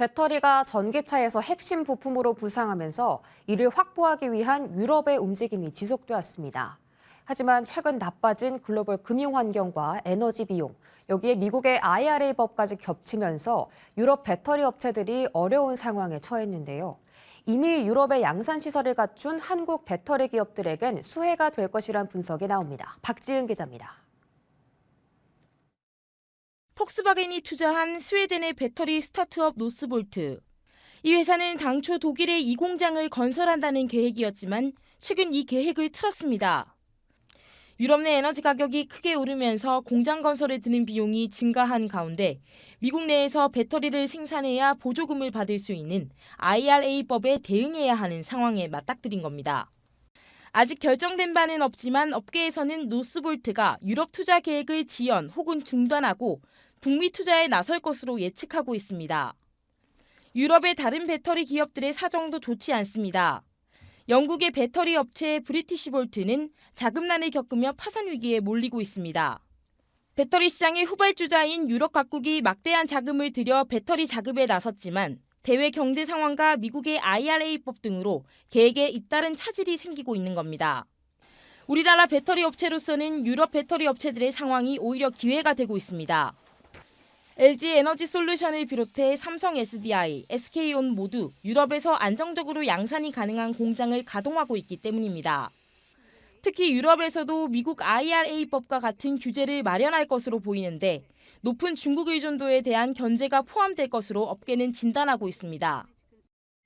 배터리가 전기차에서 핵심 부품으로 부상하면서 이를 확보하기 위한 유럽의 움직임이 지속되었습니다. 하지만 최근 나빠진 글로벌 금융 환경과 에너지 비용, 여기에 미국의 IRA법까지 겹치면서 유럽 배터리 업체들이 어려운 상황에 처했는데요. 이미 유럽의 양산 시설을 갖춘 한국 배터리 기업들에겐 수혜가 될 것이란 분석이 나옵니다. 박지은 기자입니다. 폭스바겐이 투자한 스웨덴의 배터리 스타트업 노스볼트. 이 회사는 당초 독일에 이 공장을 건설한다는 계획이었지만 최근 이 계획을 틀었습니다. 유럽 내 에너지 가격이 크게 오르면서 공장 건설에 드는 비용이 증가한 가운데 미국 내에서 배터리를 생산해야 보조금을 받을 수 있는 IRA법에 대응해야 하는 상황에 맞닥뜨린 겁니다. 아직 결정된 바는 없지만 업계에서는 노스볼트가 유럽 투자 계획을 지연 혹은 중단하고 북미 투자에 나설 것으로 예측하고 있습니다. 유럽의 다른 배터리 기업들의 사정도 좋지 않습니다. 영국의 배터리 업체 브리티시볼트는 자금난을 겪으며 파산 위기에 몰리고 있습니다. 배터리 시장의 후발주자인 유럽 각국이 막대한 자금을 들여 배터리 자급에 나섰지만 대외 경제 상황과 미국의 IRA법 등으로 계획에 잇따른 차질이 생기고 있는 겁니다. 우리나라 배터리 업체로서는 유럽 배터리 업체들의 상황이 오히려 기회가 되고 있습니다. LG 에너지 솔루션을 비롯해 삼성 SDI, SK온 모두 유럽에서 안정적으로 양산이 가능한 공장을 가동하고 있기 때문입니다. 특히 유럽에서도 미국 IRA법과 같은 규제를 마련할 것으로 보이는데 높은 중국 의존도에 대한 견제가 포함될 것으로 업계는 진단하고 있습니다.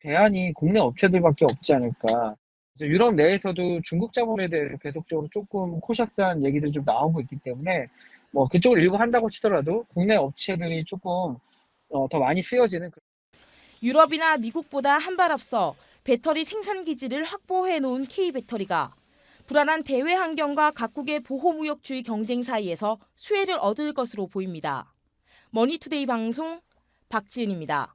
대안이 국내 업체들밖에 없지 않을까. 이제 유럽 내에서도 중국 자본에 대해서 계속적으로 조금 코셔스한 얘기들이 좀 나오고 있기 때문에 뭐 그쪽을 일부 한다고 치더라도 국내 업체들이 조금 더 많이 쓰여지는 유럽이나 미국보다 한 발 앞서 배터리 생산 기지를 확보해 놓은 K배터리가 불안한 대외 환경과 각국의 보호무역주의 경쟁 사이에서 수혜를 얻을 것으로 보입니다. 머니투데이 방송 박지은입니다.